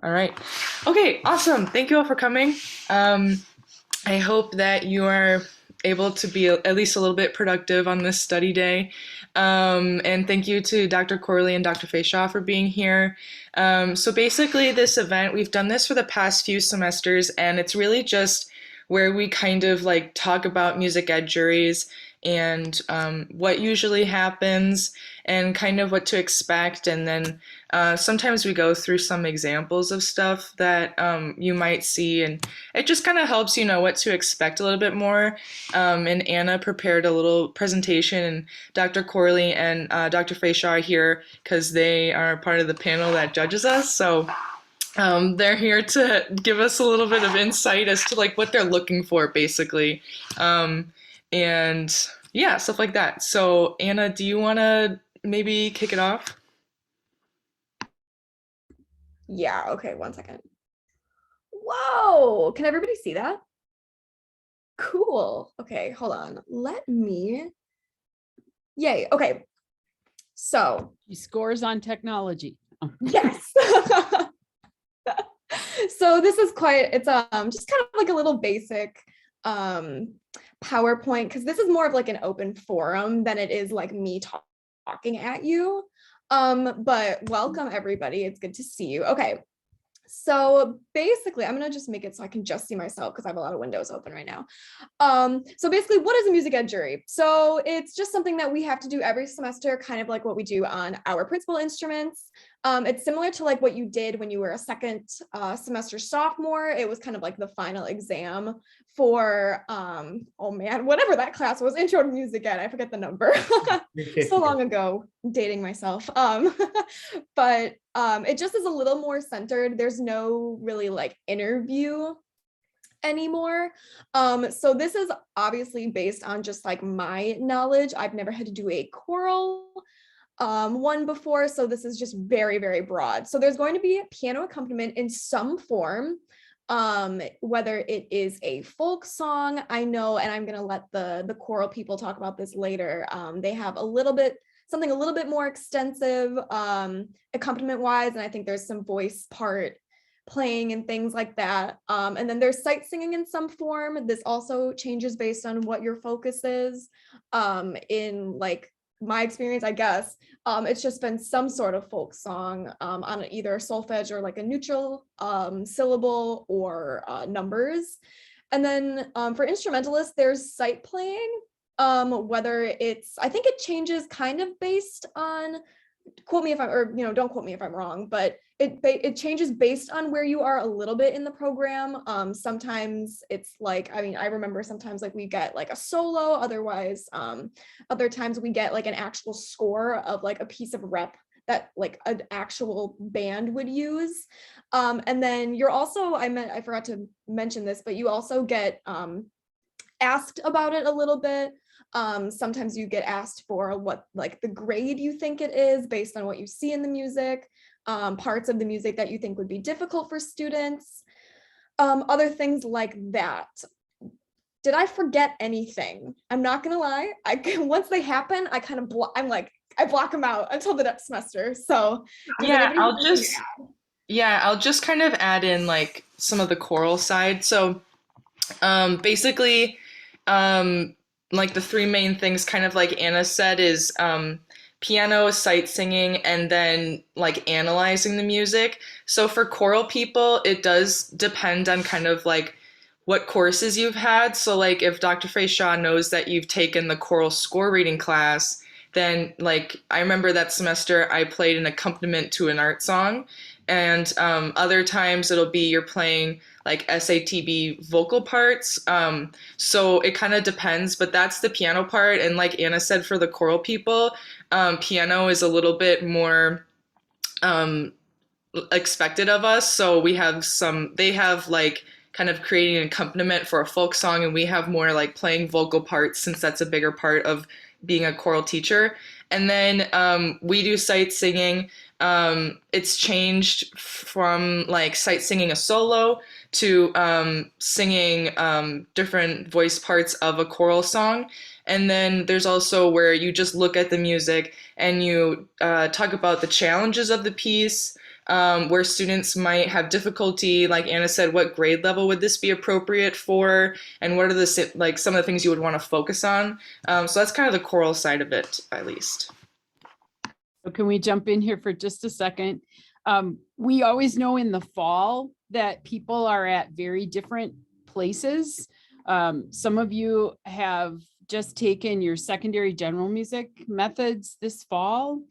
All right. Okay, awesome. Thank you all for coming. Um, I hope that you are able to be at least a little bit productive on this study day. And thank you to Dr. Corley and Dr. Fayshaw for being here. So basically, this event, we've done this for the past few semesters, and it's really just where we kind of like talk about music ed juries and what usually happens and kind of what to expect. And then sometimes we go through some examples of stuff that you might see, and it just kind of helps you know what to expect a little bit more. And Anna prepared a little presentation, and Dr. Corley and Dr. Fayshaw are here because they are part of the panel that judges us. So they're here to give us a little bit of insight as to like what they're looking for, basically, and yeah, stuff like that. So Anna, do you want to maybe kick it off? Yeah, okay, one second. Whoa, can everybody see that? Cool. Okay, hold on. Yay. Okay. So, She scores on technology. yes. So this is it's just kind of like a little basic um PowerPoint because this is more of like an open forum than it is like me talking at you. But welcome everybody. It's good to see you. Okay. So basically, I'm gonna just make it so I can just see myself because I have a lot of windows open right now. So basically, what is a music ed jury? So it's just something that we have to do every semester, kind of like what we do on our principal instruments. It's similar to like what you did when you were a second semester sophomore. It was kind of like the final exam for, oh man, whatever that class was, intro to music ed. I forget the number. So long ago, dating myself. But it just is a little more centered. There's no really like interview anymore. So this is obviously based on just like my knowledge. I've never had to do a choral one before, so this is just very, very broad. So there's going to be a piano accompaniment in some form, whether it is a folk song. I know, and I'm gonna let the choral people talk about this later. They have something a little bit more extensive accompaniment wise, and I think there's some voice part playing and things like that. And then there's sight singing in some form. This also changes based on what your focus is. In like my experience, I guess, it's just been some sort of folk song on either solfege or like a neutral syllable or numbers. And then for instrumentalists, there's sight playing, whether I think it changes kind of based on, quote me if I'm, or don't quote me if I'm wrong, but it changes based on where you are a little bit in the program. Sometimes it's like, I mean, I remember sometimes like we get like a solo, otherwise other times we get like an actual score of like a piece of rep that like an actual band would use. And then you're also, I forgot to mention this, but you also get asked about it a little bit. Sometimes you get asked for what like the grade you think it is based on what you see in the music, parts of the music that you think would be difficult for students, other things like that. Did I forget anything? I'm not gonna lie. Once they happen, I kind of I block them out until the next semester. So does Yeah, anybody have anything to add? I'll just kind of add in like some of the choral side. So basically, um, like the three main things, kind of like Anna said, is piano, sight singing, and then like analyzing the music. So for choral people, it does depend on kind of like what courses you've had. So like if Dr. Fayshaw knows that you've taken the choral score reading class, then like I remember that semester I played an accompaniment to an art song, and other times it'll be you're playing like SATB vocal parts. So it kind of depends, but that's the piano part. And like Anna said, for the choral people, piano is a little bit more um, expected of us. So they have like kind of creating an accompaniment for a folk song, and we have more like playing vocal parts since that's a bigger part of being a choral teacher. And then we do sight singing. It's changed from like sight singing a solo to singing different voice parts of a choral song. And then there's also where you just look at the music and you talk about the challenges of the piece, where students might have difficulty. Like Anna said, what grade level would this be appropriate for, and what are the like some of the things you would want to focus on? So that's kind of the choral side of it, at least. So can we jump in here for just a second? We always know in the fall that people are at very different places. Some of you have just taken your secondary general music methods this fall,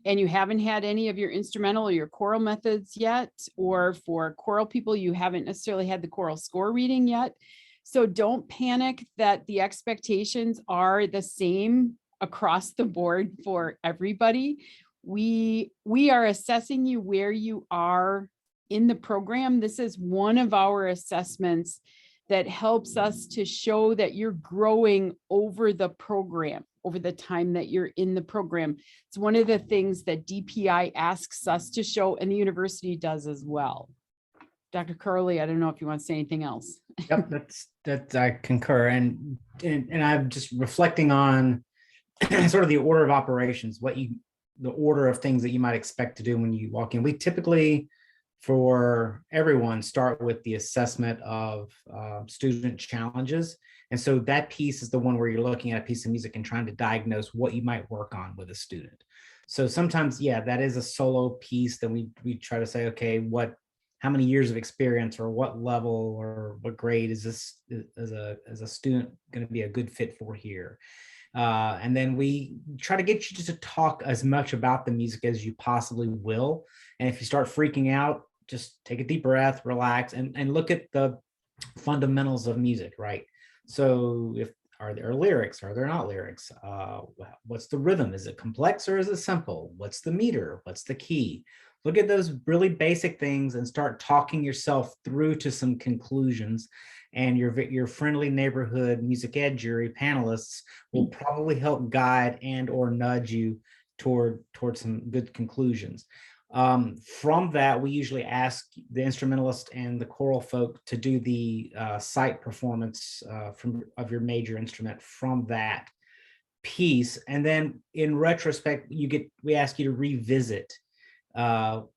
and you haven't had any of your instrumental or your choral methods yet, or for choral people, you haven't necessarily had the choral score reading yet. So don't panic that the expectations are the same across the board for everybody. We are assessing you where you are in the program. This is one of our assessments that helps us to show that you're growing over the program, over the time that you're in the program. It's one of the things that DPI asks us to show, and the university does as well. Dr. Curley, I don't know if you want to say anything else. Yep, that's I concur, and I'm just reflecting on sort of the order of operations, the order of things that you might expect to do when you walk in. We typically, for everyone, start with the assessment of student challenges. And so that piece is the one where you're looking at a piece of music and trying to diagnose what you might work on with a student. So sometimes, yeah, that is a solo piece that we try to say, okay, how many years of experience or what level or what grade is this as a student going to be a good fit for here? And then we try to get you to talk as much about the music as you possibly will. And if you start freaking out, just take a deep breath, relax, and look at the fundamentals of music, right? So are there lyrics? Are there not lyrics? What's the rhythm? Is it complex or is it simple? What's the meter? What's the key? Look at those really basic things and start talking yourself through to some conclusions. And your friendly neighborhood music ed jury panelists will probably help guide and or nudge you toward some good conclusions. From that, we usually ask the instrumentalist and the choral folk to do the sight performance of your major instrument from that piece. And then in retrospect, we ask you to revisit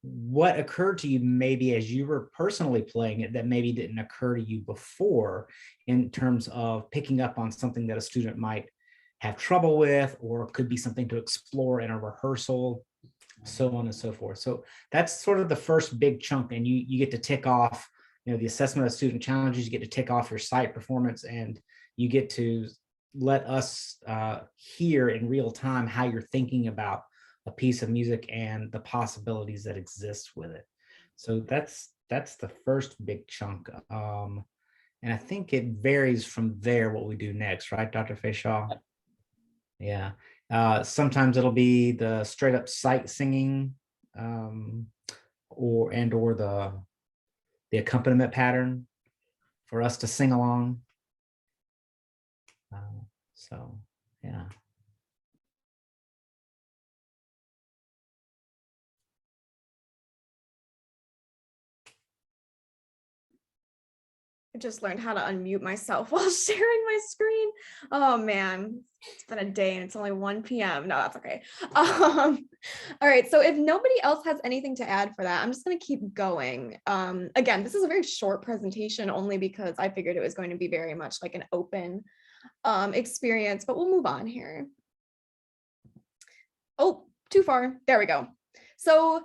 what occurred to you maybe as you were personally playing it that maybe didn't occur to you before, in terms of picking up on something that a student might have trouble with, or could be something to explore in a rehearsal, so on and so forth. So that's sort of the first big chunk, and you get to tick off, the assessment of student challenges, you get to tick off your sight performance, and you get to let us hear in real time how you're thinking about a piece of music and the possibilities that exist with it. So that's the first big chunk. And I think it varies from there what we do next, right, Dr. Fayshaw? Yeah. Sometimes it'll be the straight up sight singing, or the accompaniment pattern for us to sing along. So yeah. I just learned how to unmute myself while sharing my screen. Oh man, it's been a day and it's only 1 p.m. No, that's okay. All right, so if nobody else has anything to add for that, I'm just gonna keep going. Again, this is a very short presentation only because I figured it was going to be very much like an open experience, but we'll move on here. Oh, too far. There we go. So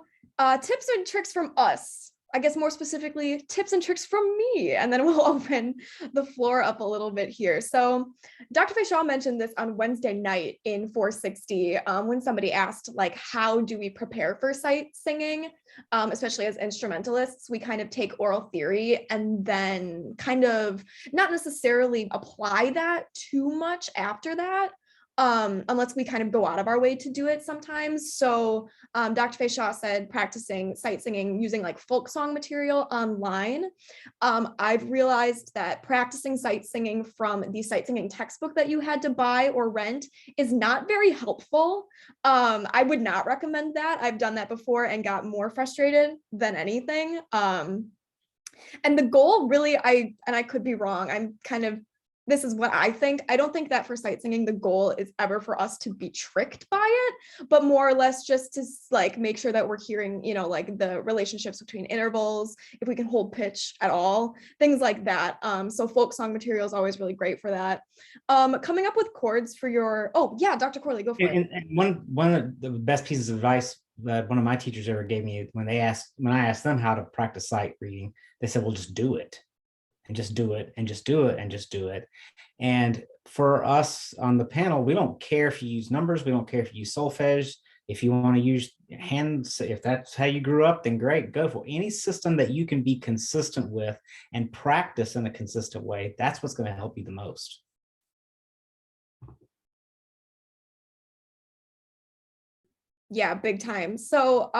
tips and tricks from us. I guess more specifically, tips and tricks from me, and then we'll open the floor up a little bit here. So Dr. Fayshaw mentioned this on Wednesday night in 460 when somebody asked, like, how do we prepare for sight singing, especially as instrumentalists? We kind of take oral theory and then kind of not necessarily apply that too much after that. Unless we kind of go out of our way to do it sometimes. So Dr. Fayshaw said practicing sight singing using like folk song material online. I've realized that practicing sight singing from the sight singing textbook that you had to buy or rent is not very helpful. I would not recommend that. I've done that before and got more frustrated than anything. And the goal really, I could be wrong, I'm kind of, this is what I think. I don't think that for sight singing, the goal is ever for us to be tricked by it, but more or less just to like make sure that we're hearing, you know, like the relationships between intervals, if we can hold pitch at all, things like that. So folk song material is always really great for that. Coming up with chords for your, oh yeah, Dr. Corley, go for it. And one of the best pieces of advice that one of my teachers ever gave me when I asked them how to practice sight reading, they said, well, just do it. And just do it and just do it and just do it. And for us on the panel, we don't care if you use numbers, we don't care if you use solfege. If you want to use hands, if that's how you grew up, then great, go for any system that you can be consistent with and practice in a consistent way. That's what's going to help you the most. Yeah, big time. So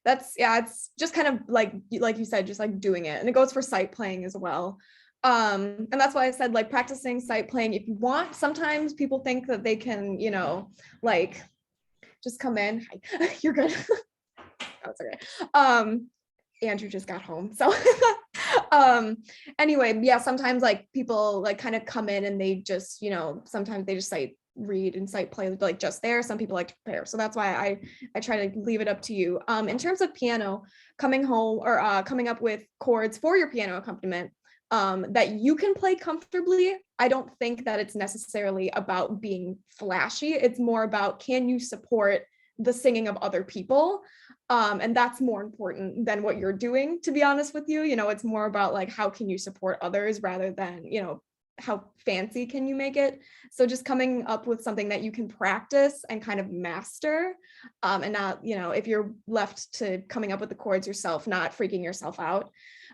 that's, yeah, it's just kind of like you said, just like doing it. And it goes for sight playing as well. And that's why I said like practicing sight playing if you want. Sometimes people think that they can, you know, like just come in. Hi, you're good. That's okay. Andrew just got home. So anyway, yeah, sometimes like people like kind of come in and they just, you know, sometimes they just sight read and sight play like just there. Some people like to prepare. So that's why I try to leave it up to you. In terms of piano, coming home or coming up with chords for your piano accompaniment that you can play comfortably. I don't think that it's necessarily about being flashy. It's more about, can you support the singing of other people? And that's more important than what you're doing, to be honest with you. You know, it's more about like, how can you support others rather than, you know, how fancy can you make it? So just coming up with something that you can practice and kind of master, and not, you know, if you're left to coming up with the chords yourself, not freaking yourself out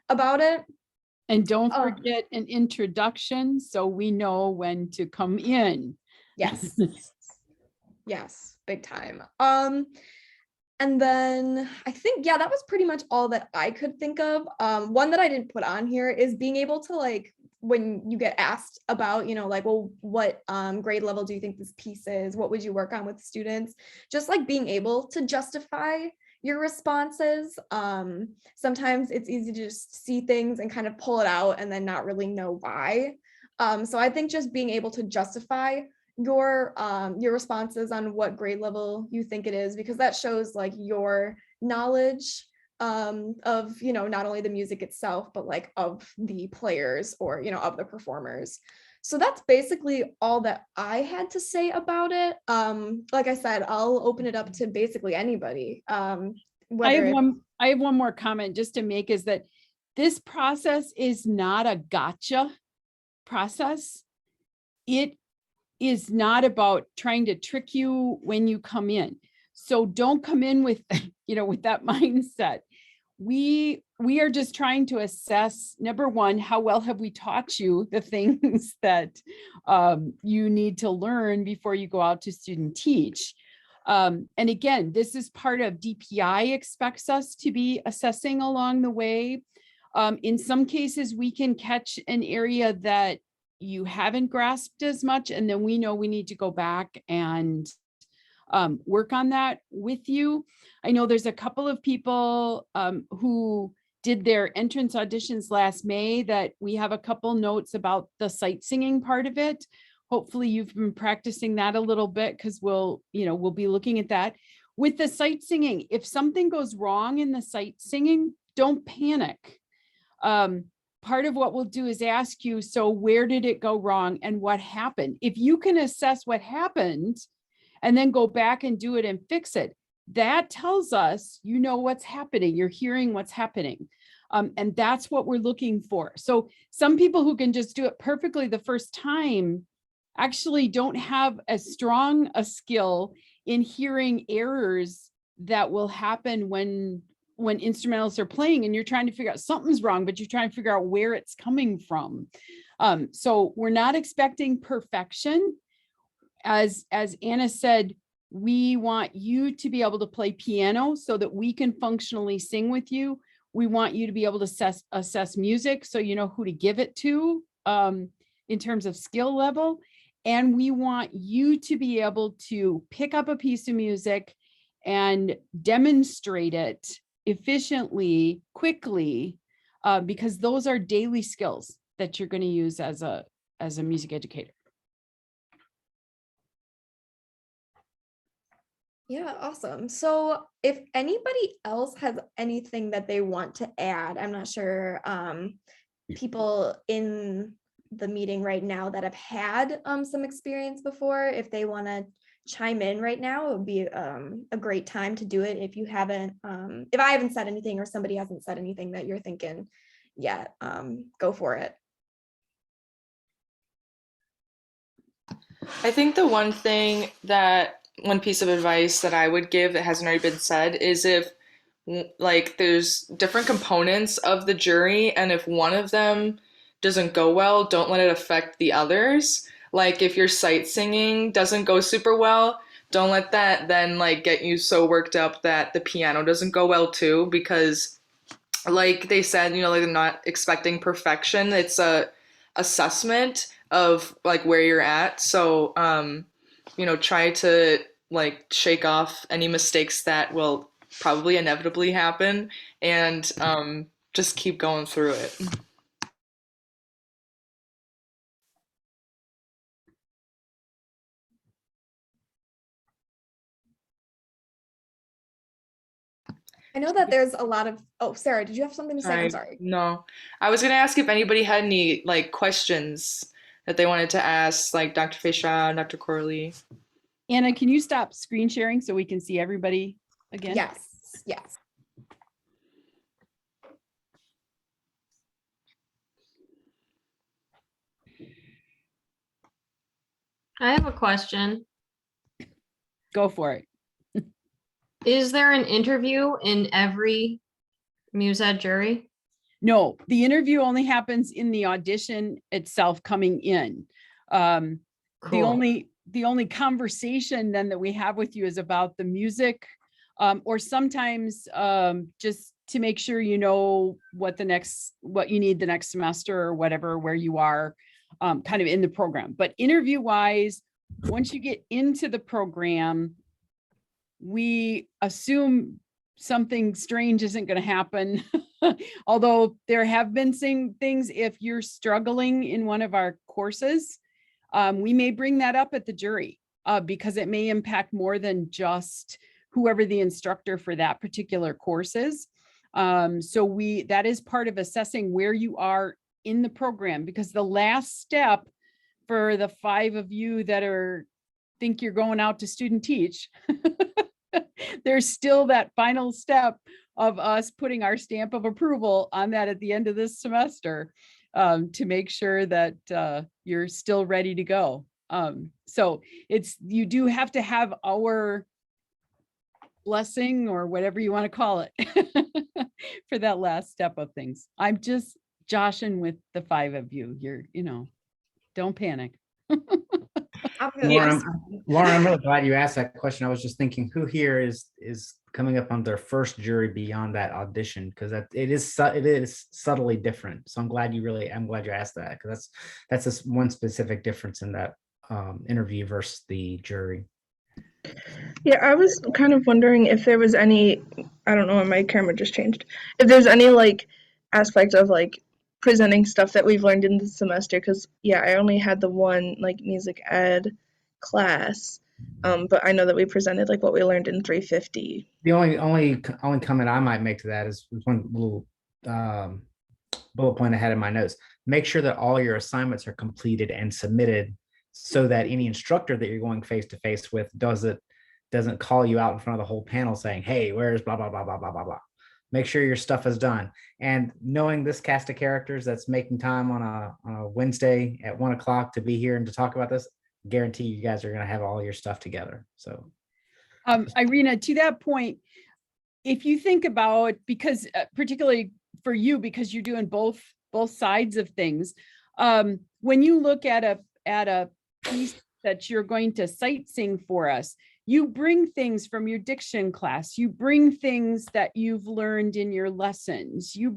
about it. And don't forget an introduction so we know when to come in. Yes. Yes, big time. And then I think, yeah, that was pretty much all that I could think of. One that I didn't put on here is being able to, like, when you get asked about, you know, like, well, what grade level do you think this piece is? What would you work on with students? Just like being able to justify your responses. Sometimes it's easy to just see things and kind of pull it out and then not really know why. So I think just being able to justify your responses on what grade level you think it is, because that shows like your knowledge of, you know, not only the music itself, but like of the players or, you know, of the performers. So that's basically all that I had to say about it. Like I said, I'll open it up to basically anybody. I have one more comment just to make, is that this process is not a gotcha process. It is not about trying to trick you when you come in. So don't come in with, you know, with that mindset. We are just trying to assess, number one, how well have we taught you the things that you need to learn before you go out to student teach. And again, this is part of DPI expects us to be assessing along the way. In some cases, we can catch an area that you haven't grasped as much, and then we know we need to go back and work on that with you. I know there's a couple of people who did their entrance auditions last May that we have a couple notes about the sight singing part of it. Hopefully you've been practicing that a little bit, because we'll be looking at that. With the sight singing, if something goes wrong in the sight singing, don't panic. Part of what we'll do is ask you, so where did it go wrong and what happened? If you can assess what happened and then go back and do it and fix it, that tells us, you know, what's happening. You're hearing what's happening. And that's what we're looking for. So some people who can just do it perfectly the first time actually don't have as strong a skill in hearing errors that will happen when instrumentals are playing and you're trying to figure out something's wrong, but you're trying to figure out where it's coming from. So we're not expecting perfection. As Anna said, we want you to be able to play piano so that we can functionally sing with you. We want you to be able to assess music so you know who to give it to in terms of skill level. And we want you to be able to pick up a piece of music and demonstrate it efficiently, quickly, because those are daily skills that you're going to use as a a music educator. Yeah, awesome. So if anybody else has anything that they want to add, I'm not sure people in the meeting right now that have had some experience before, if they want to chime in right now, it would be a great time to do it. If you haven't, if I haven't said anything or somebody hasn't said anything that you're thinking yet, go for it. I think the one piece of advice that I would give that hasn't already been said is if like there's different components of the jury, and if one of them doesn't go well, don't let it affect the others. Like if your sight singing doesn't go super well, don't let that then like get you so worked up that the piano doesn't go well too, because like they said, like they're not expecting perfection. It's a assessment of like where you're at. So try to like shake off any mistakes that will probably inevitably happen, and just keep going through it. I know that there's a lot of, oh, Sarah, did you have something to say? I'm sorry. No, I was gonna ask if anybody had any like questions that they wanted to ask, like Dr. Fisher, Dr. Corley. Anna, can you stop screen sharing so we can see everybody again? Yes, yes. I have a question. Go for it. Is there an interview in every MuseEd jury? No, the interview only happens in the audition itself coming in. The Cool. only conversation then that we have with you is about the music, or sometimes just to make sure you know what you need the next semester or whatever, where you are kind of in the program. But interview wise, once you get into the program, we assume something strange isn't going to happen. Although there have been things, if you're struggling in one of our courses, we may bring that up at the jury because it may impact more than just whoever the instructor for that particular course is. So that is part of assessing where you are in the program, because the last step for the 5 of you that think you're going out to student teach, there's still that final step of us putting our stamp of approval on that at the end of this semester, to make sure that you're still ready to go. So you do have to have our blessing, or whatever you want to call it, for that last step of things. I'm just joshing with the 5 of you. Don't panic. Lauren, I'm really glad you asked that question. I was just thinking, who here is coming up on their first jury beyond that audition? Because it is subtly different. So I'm glad you asked that, because that's just one specific difference in that interview versus the jury. Yeah, I was kind of wondering if there was any, I don't know, my camera just changed, if there's any like aspect of like presenting stuff that we've learned in the semester, because I only had the one like music ed class, but I know that we presented like what we learned in 350. The only comment I might make to that is one little bullet point I had in my notes. Make sure that all your assignments are completed and submitted, so that any instructor that you're going face to face with doesn't call you out in front of the whole panel saying, hey, where's blah, blah, blah, blah, blah, blah, blah. Make sure your stuff is done. And knowing this cast of characters that's making time on a Wednesday at 1 o'clock to be here and to talk about this, guarantee you guys are going to have all your stuff together. So Irina, to that point, if you think about, because particularly for you, because you're doing both sides of things, when you look at a piece that you're going to sight sing for us, you bring things from your diction class, you bring things that you've learned in your lessons, you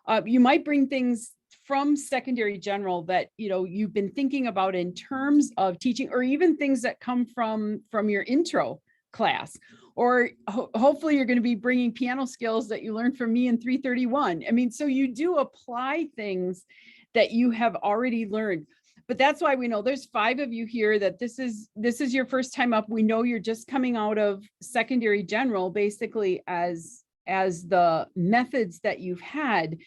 might bring things from secondary general that you've been thinking about in terms of teaching, or even things that come from your intro class, or hopefully you're going to be bringing piano skills that you learned from me in 331. I mean, so you do apply things that you have already learned. But that's why we know there's 5 of you here that this is your first time up. We know you're just coming out of secondary general, basically as the methods that you've had.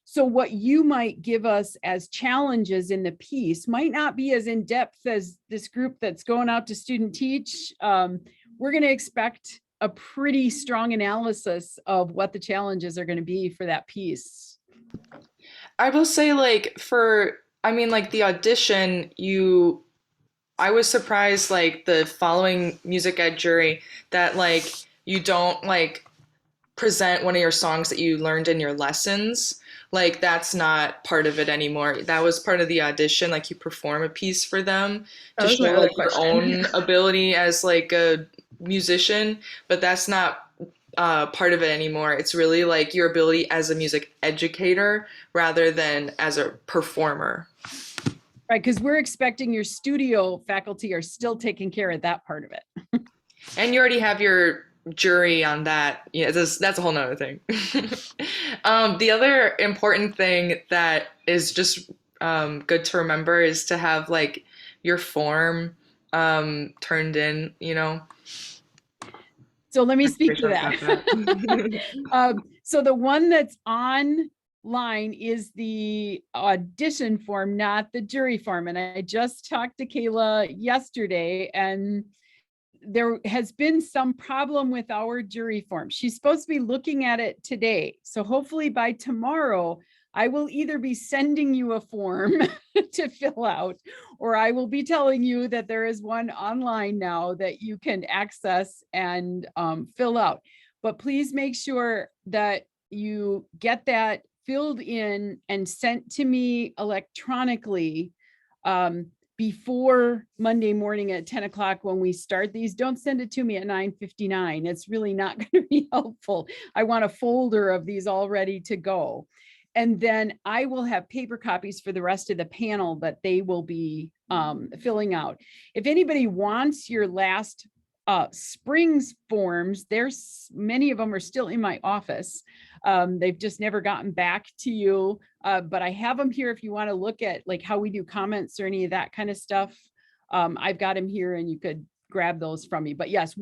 So what you might give us as challenges in the piece might not be as in depth as this group that's going out to student teach. We're going to expect a pretty strong analysis of what the challenges are going to be for that piece. I will say, like, like the audition, I was surprised, like, the following music ed jury, that, like, you don't, like, present one of your songs that you learned in your lessons. Like, that's not part of it anymore. That was part of the audition. Like, you perform a piece for them That to was my show, other like, your question. own ability as, like, a musician, but that's not part of it anymore. It's really like your ability as a music educator rather than as a performer. Right, because we're expecting your studio faculty are still taking care of that part of it. And you already have your jury on that. Yeah, that's a whole nother thing. The other important thing that is just good to remember is to have, like, your form turned in, you know. So let me speak to Got that. So the one that's online is the audition form, not the jury form. And I just talked to Kayla yesterday, and there has been some problem with our jury form. She's supposed to be looking at it today. So hopefully by tomorrow, I will either be sending you a form to fill out, or I will be telling you that there is one online now that you can access and fill out. But please make sure that you get that filled in and sent to me electronically before Monday morning at 10 o'clock when we start these. Don't send it to me at 9:59. It's really not going to be helpful. I want a folder of these all ready to go. And then I will have paper copies for the rest of the panel that they will be filling out. If anybody wants your last spring's forms, there's many of them are still in my office. They've just never gotten back to you, but I have them here if you want to look at, like, how we do comments or any of that kind of stuff. I've got them here and you could grab those from me. But yes,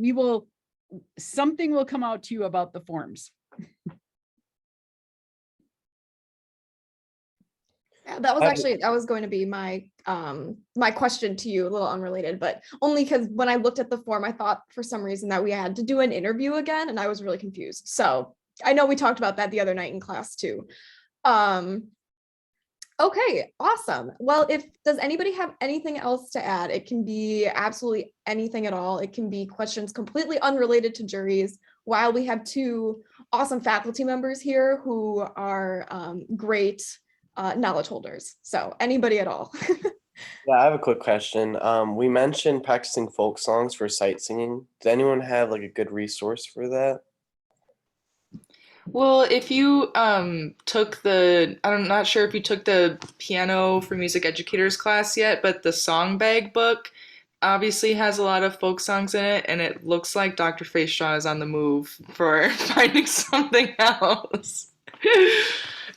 something will come out to you about the forms. Yeah, that was going to be my my question to you, a little unrelated, but only because when I looked at the form, I thought for some reason that we had to do an interview again, and I was really confused. So I know we talked about that the other night in class too. Okay, awesome. Well, does anybody have anything else to add? It can be absolutely anything at all. It can be questions completely unrelated to juries, while we have 2 awesome faculty members here who are great knowledge holders. So anybody at all. Yeah, I have a quick question. We mentioned practicing folk songs for sight singing. Does anyone have like a good resource for that? Well, if you I'm not sure if you took the piano for music educators class yet, but the Song Bag book obviously has a lot of folk songs in it, and it looks like Dr. Facestraw is on the move for finding something else.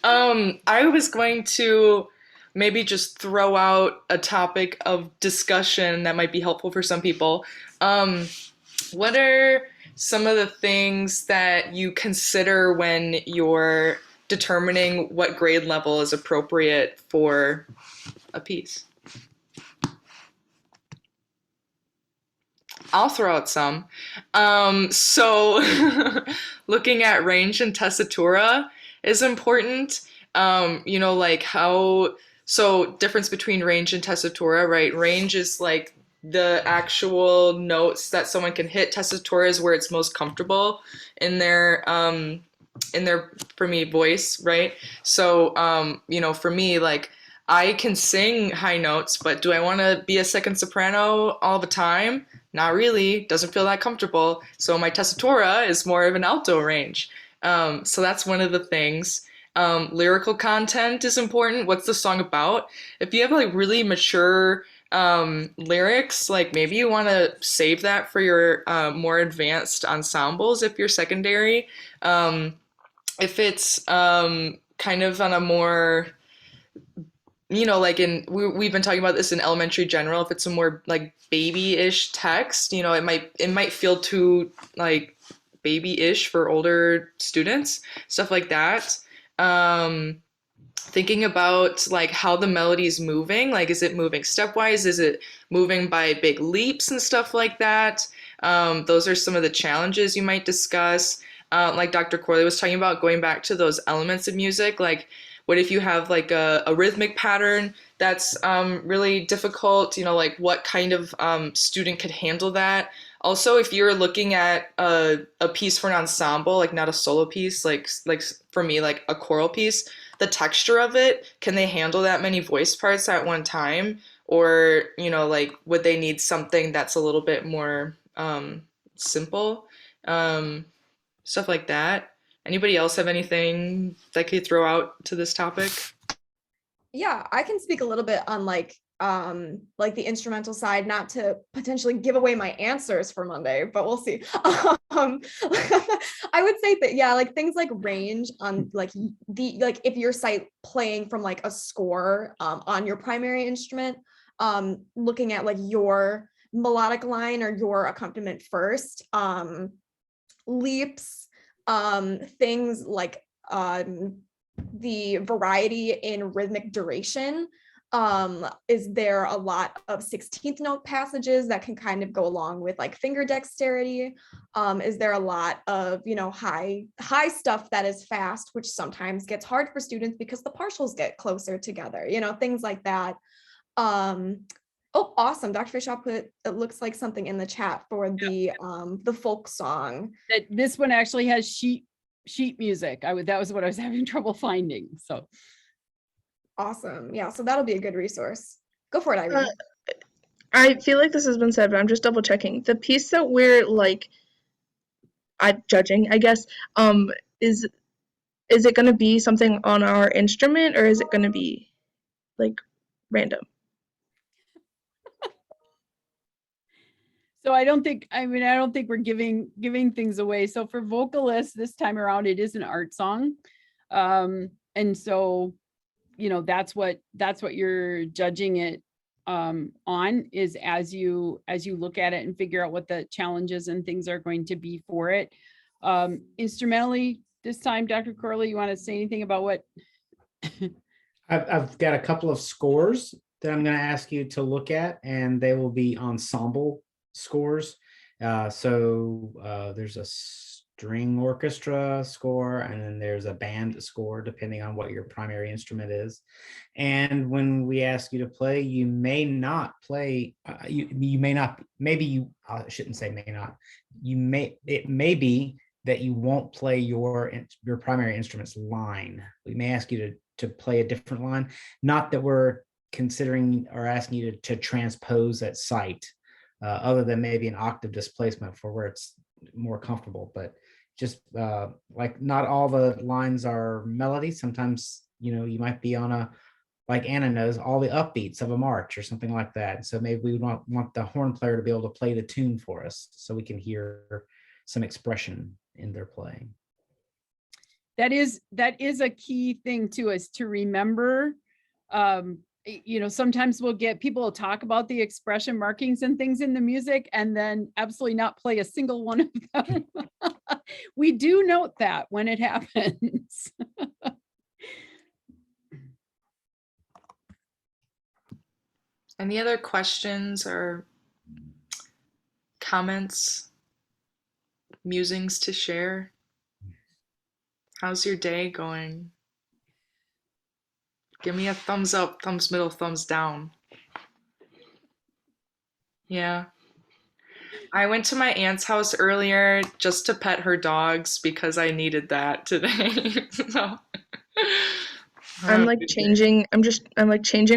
I was going to maybe just throw out a topic of discussion that might be helpful for some people. What are some of the things that you consider when you're determining what grade level is appropriate for a piece? I'll throw out some. So looking at range and tessitura is important. So difference between range and tessitura, right? Range is like the actual notes that someone can hit. Tessitura is where it's most comfortable in their for me, voice, right? So for me, like, I can sing high notes, but do I want to be a second soprano all the time? Not really. Doesn't feel that comfortable. So my tessitura is more of an alto range. So that's one of the things. Lyrical content is important. What's the song about? If you have like really mature lyrics, like maybe you want to save that for your more advanced ensembles if you're secondary. If it's kind of on a more you know, like we've been talking about this in elementary general, if it's a more like baby-ish text, you know, it might feel too like baby-ish for older students, stuff like that. Um, Thinking about like how the melody's moving, like is it moving stepwise? Is it moving by big leaps and stuff like that? Those are some of the challenges you might discuss. Like Dr. Corley was talking about, going back to those elements of music, like what if you have like a rhythmic pattern that's really difficult, you know, like what kind of student could handle that? Also, if you're looking at a piece for an ensemble, like not a solo piece, like for me, like a choral piece, the texture of it, can they handle that many voice parts at one time? Or, you know, like would they need something that's a little bit more simple? Um, Stuff like that. Anybody else have anything that could throw out to this topic? Yeah, I can speak a little bit on like the instrumental side, not to potentially give away my answers for Monday, but we'll see. I would say that, yeah, like things like range on like like if you're playing from like a score on your primary instrument, looking at like your melodic line or your accompaniment first, leaps, things like the variety in rhythmic duration. Is there a lot of 16th note passages that can kind of go along with like finger dexterity? Is there a lot of, you know, high stuff that is fast, which sometimes gets hard for students because the partials get closer together, you know, things like that. Oh, awesome. Dr. Fishaw put, it looks like something in the chat for the folk song. That this one actually has sheet music. That was what I was having trouble finding. So Awesome. Yeah, so that'll be a good resource. Go for it, Irene. I feel like this has been said, but I'm just double checking. The piece that we're like judging, I guess, is it going to be something on our instrument, or is it going to be like random? So I don't think we're giving things away. So for vocalists this time around, it is an art song. And so, you know, that's what you're judging it on, is as you look at it and figure out what the challenges and things are going to be for it. Instrumentally this time, Dr. Corley, you want to say anything about what? I've got a couple of scores that I'm going to ask you to look at, and they will be ensemble scores. There's a string orchestra score, and then there's a band score, depending on what your primary instrument is. And when we ask you to play, you may not play, you may not, maybe you, I shouldn't say may not, it may be that you won't play your primary instrument's line. We may ask you to play a different line. Not that we're considering or asking you to transpose at sight, other than maybe an octave displacement for where it's more comfortable. But just like not all the lines are melody. Sometimes, you know, you might be on a, like Anna knows, all the upbeats of a march or something like that. So maybe we want the horn player to be able to play the tune for us so we can hear some expression in their playing. That is a key thing too, is to remember. You know, sometimes people will talk about the expression markings and things in the music and then absolutely not play a single one of them. We do note that when it happens. Any other questions or comments, musings to share? How's your day going? Give me a thumbs up, thumbs middle, thumbs down. Yeah. I went to my aunt's house earlier just to pet her dogs because I needed that today. So, I'm like changing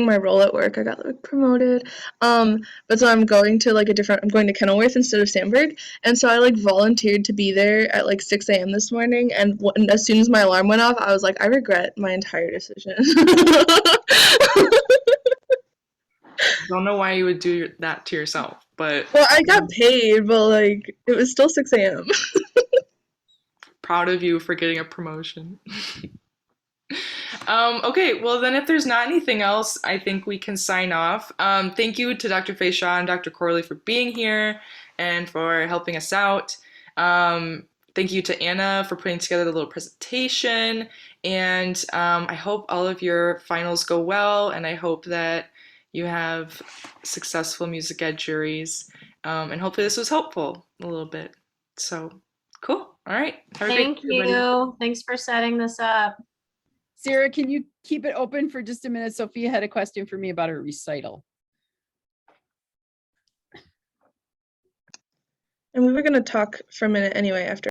my role at work. I got like promoted. But so I'm going to Kenilworth instead of Sandburg. And so I like volunteered to be there at like 6 a.m. this morning. And as soon as my alarm went off, I was like, I regret my entire decision. don't know why you would do that to yourself, but Well, I got paid, but like it was still 6 a.m. proud of you for getting a promotion. Okay, well then if there's not anything else, I think we can sign off. Thank you to Dr. Fayshaw and Dr. Corley for being here and for helping us out. Thank you to Anna for putting together the little presentation. And I hope all of your finals go well, and I hope that you have successful music ed juries. And hopefully this was helpful a little bit. So cool. All right. Have a great Thank day, everybody. you. Thanks for setting this up. Sarah, can you keep it open for just a minute? Sophia had a question for me about a recital. And we were going to talk for a minute anyway after